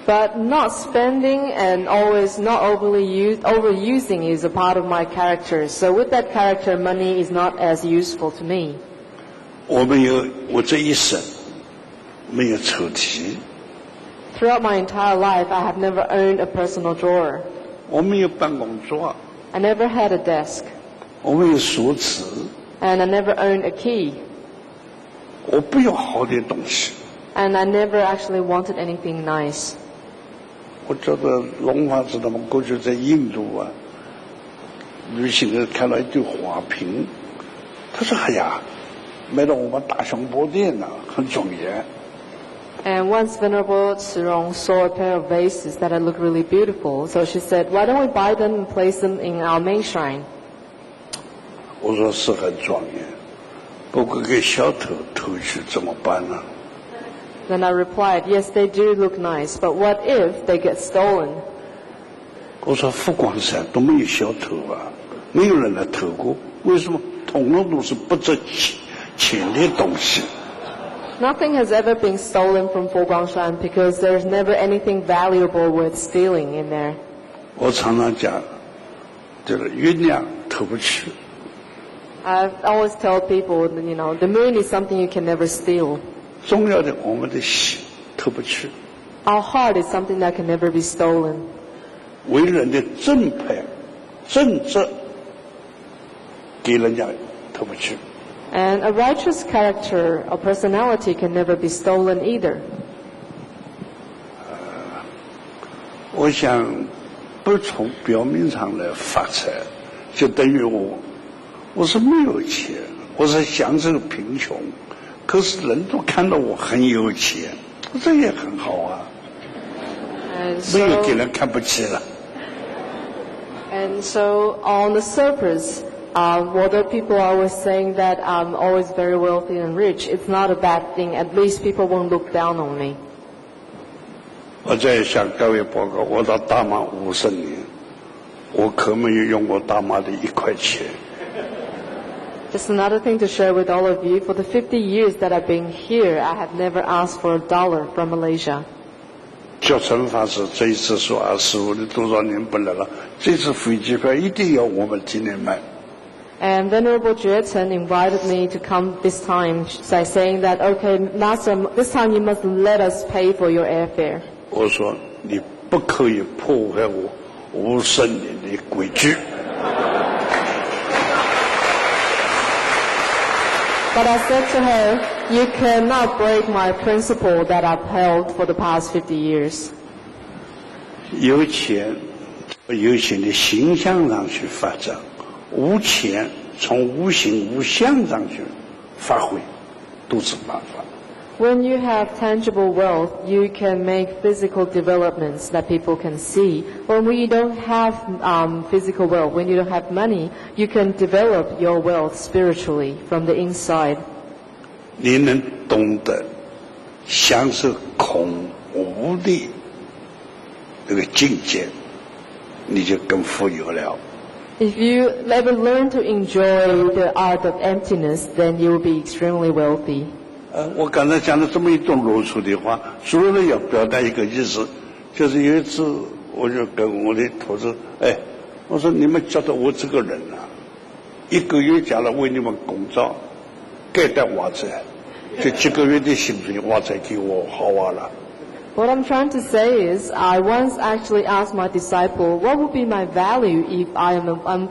But not spending and always not overusing is a part of my character. So with that character, money is not as useful to me. 我这一生没有抽屉。Throughout my entire life, I have never owned a personal drawer. 我没有办公桌。I never had a desk. 我没有锁匙。And I never owned a key. 我不要好的东西。And I never actually wanted anything nice. 我觉得龙华知道吗？过去在印度旅行的看到一对花瓶，他说：“哎呀，买到我们大雄宝殿很庄严。” And once Venerable Tsirong saw a pair of vases that had looked really beautiful, so she said, "Why don't we buy them and place them in our main shrine?" 我说是很庄严，不过给小偷偷去怎么办呢？ Then I replied, "Yes, they do look nice, but what if they get stolen?" 我说佛光山都没有小偷没有人来偷过，为什么？统统都是不值钱的东西。Nothing has ever been stolen from Foguangshan because there's never anything valuable worth stealing in there. 我常常讲，就是月亮偷不去。I've always told people, the moon is something you can never steal. 重要的我们的心偷不去。Our heart is something that can never be stolen. 为人的正派、正直，给人家偷不去。And a righteous character or personality can never be stolen either. 我想不从表面上来发财，就等于我是没有钱，我是享受贫穷，可是人都看到我很有钱，这也很好啊，没有给人看不起了。And so on the surface, although people are always saying that I'm always very wealthy and rich, it's not a bad thing. At least people won't look down on me. 我再向各位报告，我到大马50年，我可没有用过大马的1块钱。Just another thing to share with all of you, for the 50 years that I've been here, I have never asked for $1 from Malaysia. 觉诚法师这一次说25的多少年不来了，这次飞机票一定要我们今年买。And Venerable Juechen invited me to come this time by saying that, okay, Master, this time you must let us pay for your airfare. 我说你不可以破坏我50年的规矩。But I said to her, you cannot break my principle that I've held for the past 50 years. 有钱的形象上去发展，无钱从无形无相上去发挥，都是办法。When you have tangible wealth, you can make physical developments that people can see. When you don't have physical wealth, when you don't have money, you can develop your wealth spiritually from the inside. 你能懂得享受空无的这个境界，你就更富有了。If you ever learn to enjoy the art of emptiness, then you will be extremely wealthy. 我刚才讲了这么一段露出的话，主要要表达一个意思，就是有一次我就跟我的徒弟，我说你们觉得我这个人1个月假如为你们工作，该带袜子，这几个月的薪水袜子给我好了。What I'm trying to say is, I once actually asked my disciple, what would be my value if I'm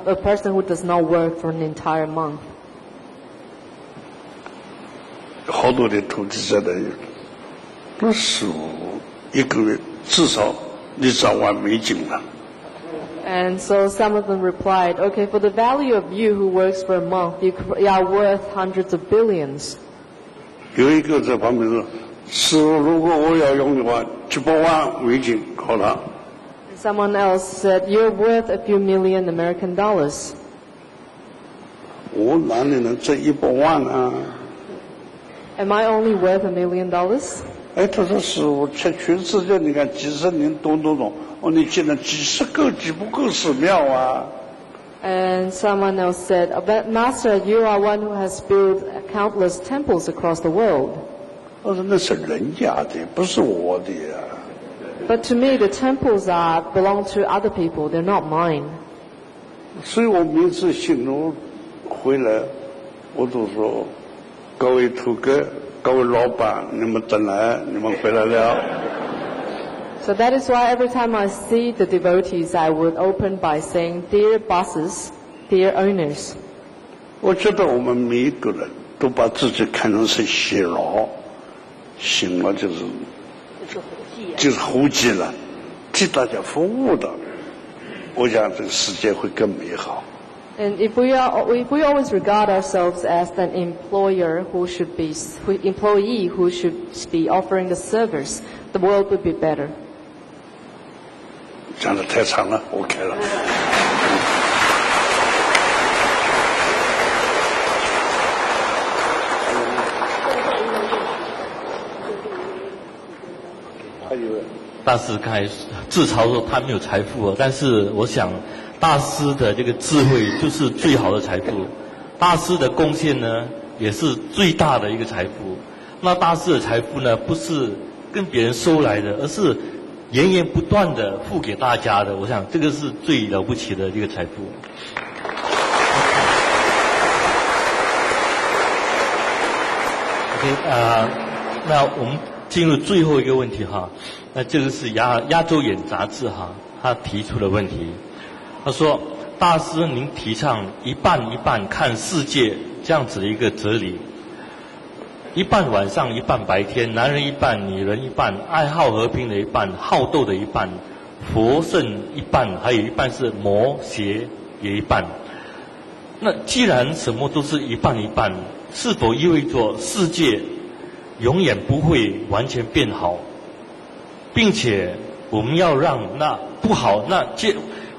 a person who does not work for an entire month? 好多的投资者的，那是一个月至少200万美金了。And so some of them replied, okay, for the value of you who works for a month, you are worth hundreds of billions. 有一个在旁边说，师傅，如果我要用的话，700万美金好了。Someone else said, you're worth a few million American dollars. 我哪里能挣100万啊？ Am I only worth $1 million? 哎，他说师傅，全世界你看几十年懂，哦，你见了几十个几不够寺庙啊。And someone else said, but Master, you are one who has built countless temples across the world. 我说那是人家的，不是我的呀。But to me, the temples belong to other people. They're not mine. 所以我每次信徒回来，我都说，各位徒哥，各位老板，你们等来，你们回来了。So that is why every time I see the devotees, I would open by saying, dear bosses, dear owners. 我觉得我们每一个人都把自己看成是辛劳，辛劳就是活计了，替大家服务的，我想这个世界会更美好。And if we always regard ourselves as an employee who should be offering the service, the world would be better. 讲得太长了 ，OK 了。还有大师刚才自嘲说他没有财富，但是我想大师的这个智慧就是最好的财富，大师的贡献呢也是最大的一个财富。那大师的财富呢，不是跟别人收来的，而是源源不断的付给大家的。我想这个是最了不起的一个财富。OK， 那我们进入最后一个问题哈。那这个是亚洲眼杂志哈，他提出的问题。他说：“大师，您提倡一半一半看世界这样子的一个哲理，一半晚上一半白天，男人一半，女人一半，爱好和平的一半，好斗的一半，佛圣一半，还有一半是魔邪也一半。那既然什么都是一半一半，是否意味着世界永远不会完全变好，并且我们要让那不好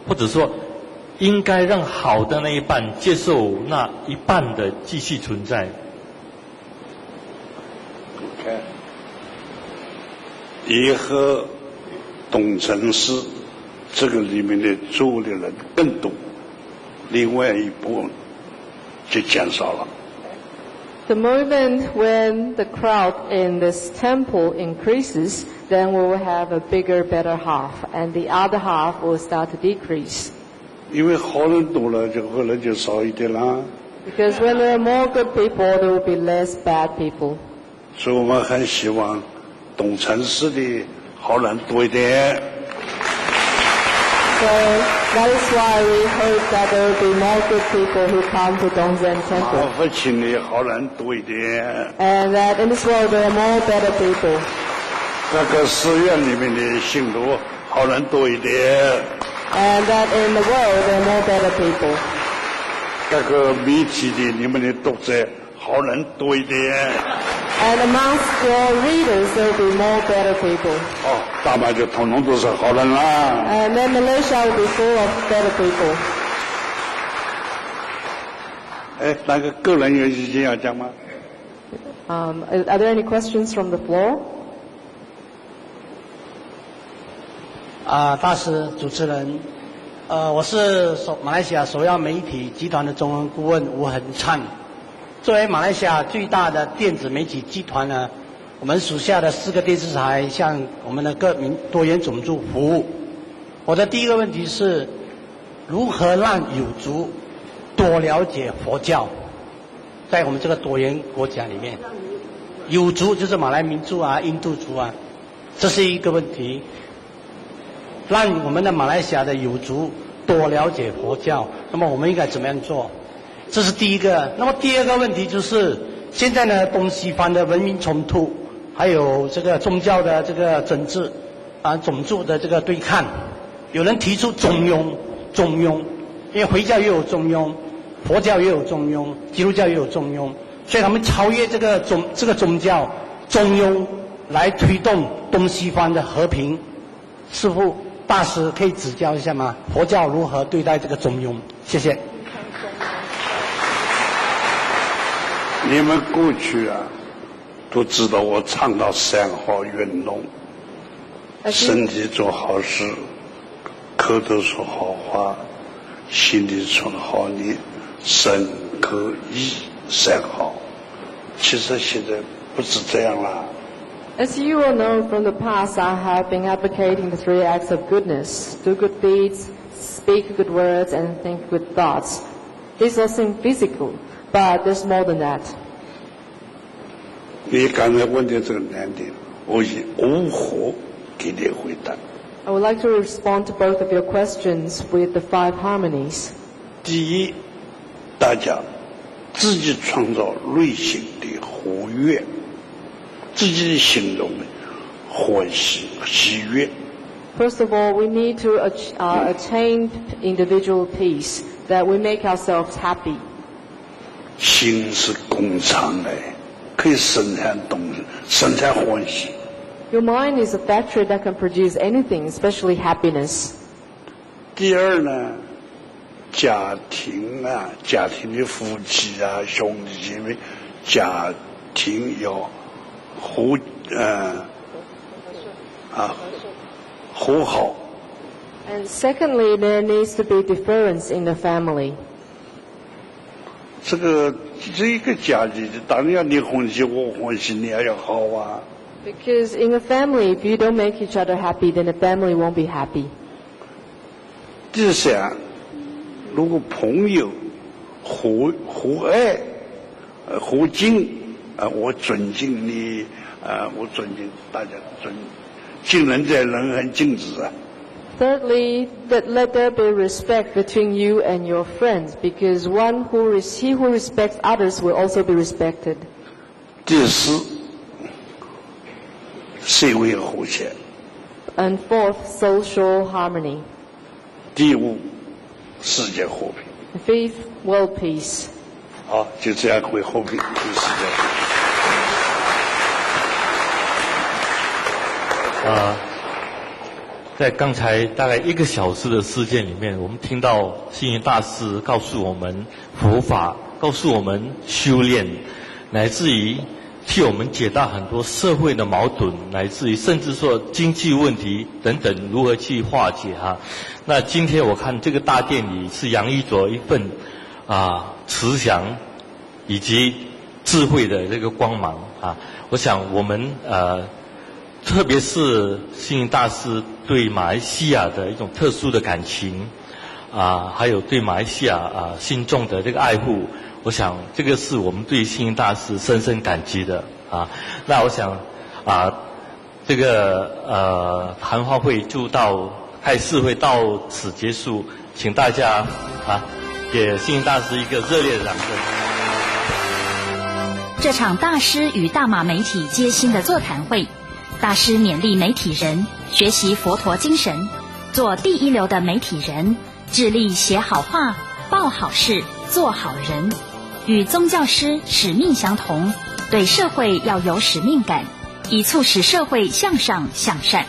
或者说应该让好的那一半接受那一半的继续存在。” OK， 以后懂城市这个里面的住的人更多，另外一部分就减少了。The moment when the crowd in this temple increases, then we will have a bigger, better half, and the other half will start to decrease. 因为好人多了，就后来就少一点啦。Because when there are more good people, there will be less bad people. 所以我们很希望懂城市的好人多一点。So that is why we hope that there will be more good people who come to Dongzhen 马 Temple. 福清的好人多一点。And that in this world there are more better people. 那个寺院里面的信徒好人多一点。And that in the world there are more better people. 那个媒体的你们的读者好人多一点。And amongst your readers there will be more better people. 哦，大马就统统都是好人啦。And then Malaysia will be full of better people. 哎，那个个人有意见要讲吗？ Are there any questions from the floor? 大师、主持人，我是马来西亚首要媒体集团的中文顾问吴恒灿。作为马来西亚最大的电子媒体集团呢，我们属下的4个电视台向我们的各民多元种族服务。我的第一个问题是，如何让有族多了解佛教？在我们这个多元国家里面，有族就是马来民族啊、印度族啊，这是一个问题。让我们的马来西亚的友族多了解佛教，那么我们应该怎么样做？这是第一个。那么第二个问题就是，现在呢，东西方的文明冲突，还有这个宗教的这个政治种族的这个对抗，有人提出中庸，因为回教也有中庸，佛教也有中庸，基督教也有中庸，所以他们超越这个宗教中庸来推动东西方的和平。师父大师可以指教一下吗？佛教如何对待这个中庸？谢谢。你们过去都知道我倡导三好运动，身体做好事，口头说好话，心里存好念，身口意三好。其实现在不是这样了。As you all know from the past, I have been advocating the 3 acts of goodness: do good deeds, speak good words, and think good thoughts. These all seem physical, but there's more than that. 你刚才问的这个难点，我以5和给你回答。I would like to respond to both of your questions with the 5 harmonies. 第一，大家自己创造内心的活跃，自己的心中的欢喜喜悦。First of all, we need to attain individual peace, that we make ourselves happy. 心是工厂的，可以生产东西，生产欢喜。Your mind is a factory that can produce anything, especially happiness. 第二呢，家庭的夫妻兄弟姐妹，家庭要和好。And secondly, there needs to be deference in the family. 这一个家里当然要你欢喜我欢喜，你也要好啊。Because in a family, if you don't make each other happy, then the family won't be happy. 第三，如果朋友和爱和敬我尊敬你我尊敬大家敬人在人很敬之Thirdly, that let there be respect between you and your friends, because he who respects others will also be respected. 第四，社会和谐。And fourth, social harmony. 第五，世界和平。Fifth, world peace. 好，就这样会和平对世界。在刚才大概1个小时的事件里面，我们听到星云大师告诉我们佛法，告诉我们修炼，乃至于替我们解答很多社会的矛盾，乃至于甚至说经济问题等等如何去化解哈。那今天我看这个大殿里是洋溢着一份慈祥以及智慧的这个光芒啊。我想我们特别是星云大师对马来西亚的一种特殊的感情还有对马来西亚信众的这个爱护，我想这个是我们对星云大师深深感激的那我想这个谈话会就开示会到此结束，请大家给星云大师一个热烈的掌声。这场大师与大马媒体接心的座谈会，大师勉励媒体人学习佛陀精神，做第一流的媒体人，致力写好话，报好事，做好人。与宗教师使命相同，对社会要有使命感，以促使社会向上向善。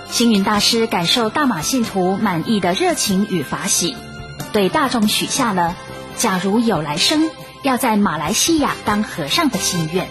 星云大师感受大马信徒满意的热情与法喜，对大众许下了假如有来生要在马来西亚当和尚的心愿。